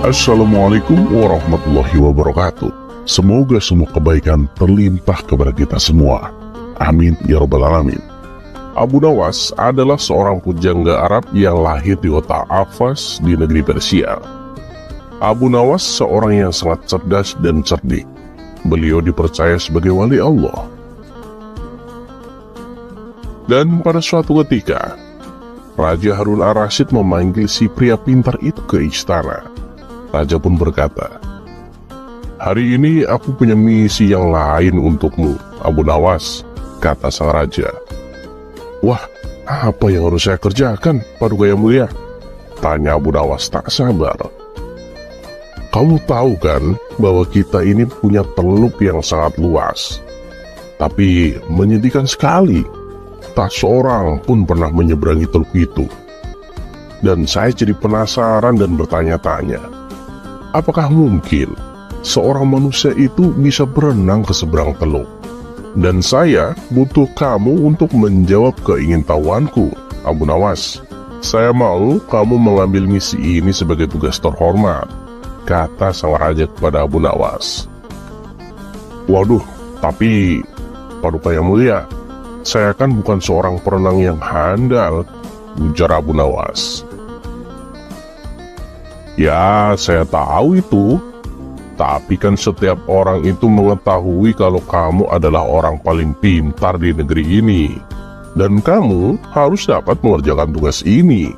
Assalamualaikum warahmatullahi wabarakatuh. Semoga semua kebaikan terlimpah kepada kita semua. Amin ya rabbal alamin. Abu Nawas adalah seorang pujangga Arab yang lahir di kota Afas di negeri Persia. Abu Nawas seorang yang sangat cerdas dan cerdik. Beliau dipercaya sebagai wali Allah. Dan pada suatu ketika, Raja Harun ar-Rasyid memanggil si pria pintar itu ke istana. Raja pun berkata, "Hari ini aku punya misi yang lain untukmu, Abu Nawas," kata sang raja. "Wah, apa yang harus saya kerjakan, Paduka Yang Mulia?" tanya Abu Nawas tak sabar. "Kamu tahu kan bahwa kita ini punya teluk yang sangat luas. Tapi menyedihkan sekali, tak seorang pun pernah menyeberangi teluk itu. Dan saya jadi penasaran dan bertanya-tanya, apakah mungkin seorang manusia itu bisa berenang ke seberang teluk? Dan saya butuh kamu untuk menjawab keingintahuanku, Abu Nawas. Saya mau kamu mengambil misi ini sebagai tugas terhormat," kata sang raja kepada Abu Nawas. "Waduh, tapi Paduka Yang Mulia, saya kan bukan seorang perenang yang handal," ujar Abu Nawas. "Ya, saya tahu itu. Tapi kan setiap orang itu mengetahui kalau kamu adalah orang paling pintar di negeri ini. Dan kamu harus dapat mengerjakan tugas ini,"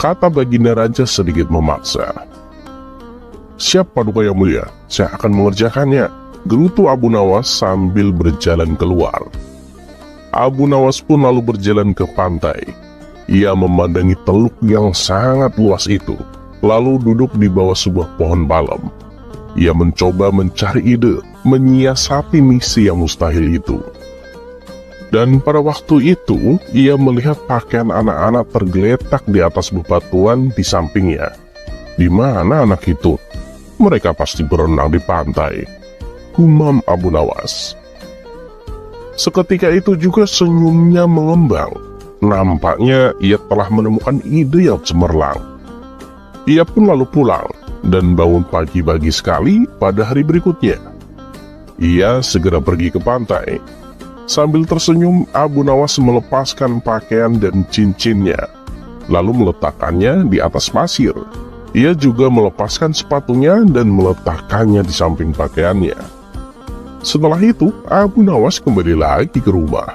kata Baginda Raja sedikit memaksa. "Siap Paduka Yang Mulia, saya akan mengerjakannya," gerutu Abu Nawas sambil berjalan keluar. Abu Nawas pun lalu berjalan ke pantai. Ia memandangi teluk yang sangat luas itu, lalu duduk di bawah sebuah pohon palem. Ia mencoba mencari ide, menyiasati misi yang mustahil itu. Dan pada waktu itu, ia melihat pakaian anak-anak tergeletak di atas bebatuan di sampingnya. Di mana anak itu? Mereka pasti berenang di pantai, gumam Abu Nawas. Seketika itu juga senyumnya mengembang. Nampaknya ia telah menemukan ide yang cemerlang. Ia pun lalu pulang dan bangun pagi-pagi sekali pada hari berikutnya. Ia segera pergi ke pantai. Sambil tersenyum, Abu Nawas melepaskan pakaian dan cincinnya, lalu meletakkannya di atas pasir. Ia juga melepaskan sepatunya dan meletakkannya di samping pakaiannya. Setelah itu, Abu Nawas kembali lagi ke rumah.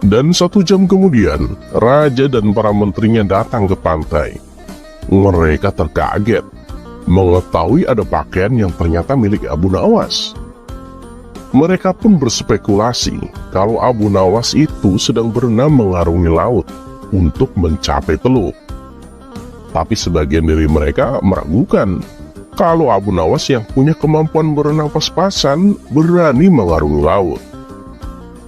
Dan 1 jam kemudian, raja dan para menterinya datang ke pantai. Mereka terkaget mengetahui ada pakaian yang ternyata milik Abu Nawas. Mereka pun berspekulasi kalau Abu Nawas itu sedang berenang mengarungi laut untuk mencapai teluk. Tapi sebagian dari mereka meragukan kalau Abu Nawas yang punya kemampuan berenang pas-pasan berani mengarungi laut.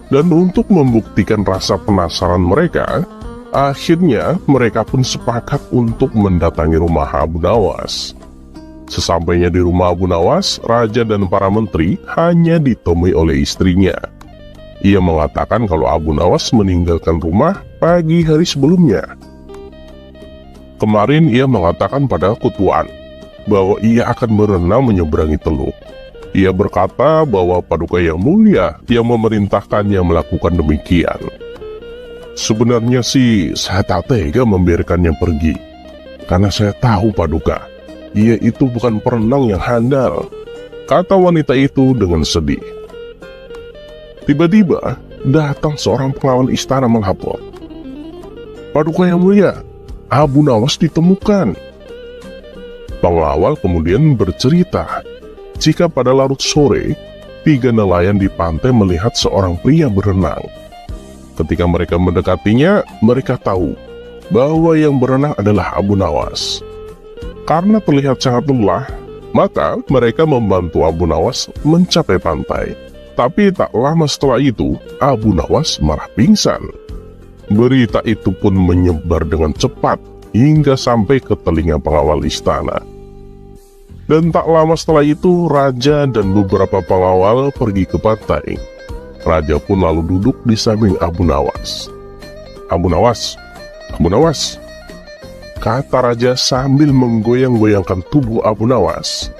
Dan untuk membuktikan rasa penasaran mereka, akhirnya mereka pun sepakat untuk mendatangi rumah Abu Nawas. Sesampainya di rumah Abu Nawas, raja dan para menteri hanya ditemui oleh istrinya. Ia mengatakan kalau Abu Nawas meninggalkan rumah pagi hari sebelumnya. Kemarin ia mengatakan pada Tuan bahwa ia akan berenang menyeberangi teluk. Ia berkata bahwa Paduka Yang Mulia yang memerintahkannya melakukan demikian. Sebenarnya sih saya tak tega membiarkannya pergi, karena saya tahu Paduka, ia itu bukan perenang yang handal, kata wanita itu dengan sedih. Tiba-tiba datang seorang pengawal istana melapor. "Paduka Yang Mulia, Abu Nawas ditemukan." Pengawal kemudian bercerita jika pada larut sore, 3 nelayan di pantai melihat seorang pria berenang. Ketika mereka mendekatinya, mereka tahu bahwa yang berenang adalah Abu Nawas. Karena terlihat sangat lelah, maka mereka membantu Abu Nawas mencapai pantai. Tapi tak lama setelah itu, Abu Nawas malah pingsan. Berita itu pun menyebar dengan cepat hingga sampai ke telinga pengawal istana. Dan tak lama setelah itu, raja dan beberapa pengawal pergi ke pantai. Raja pun lalu duduk di samping Abu Nawas. "Abu Nawas, Abu Nawas, kata raja sambil menggoyang-goyangkan tubuh Abu Nawas.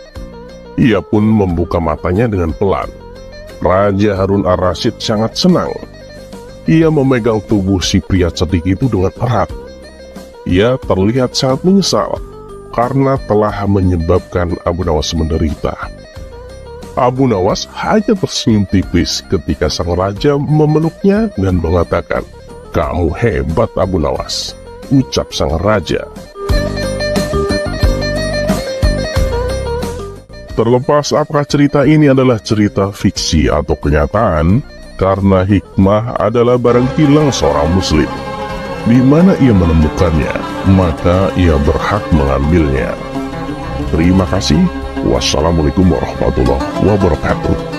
Ia pun membuka matanya dengan pelan. Raja Harun ar-Rasyid sangat senang. Ia memegang tubuh si pria cerdik itu dengan erat. Ia terlihat sangat menyesal karena telah menyebabkan Abu Nawas menderita. Abu Nawas hanya tersenyum tipis ketika sang raja memeluknya dan mengatakan, "Kamu hebat, Abu Nawas," ucap sang raja. Terlepas apakah cerita ini adalah cerita fiksi atau kenyataan, karena hikmah adalah barang hilang seorang muslim. Di mana ia menemukannya, maka ia berhak mengambilnya. Terima kasih. Wassalamualaikum warahmatullahi wabarakatuh.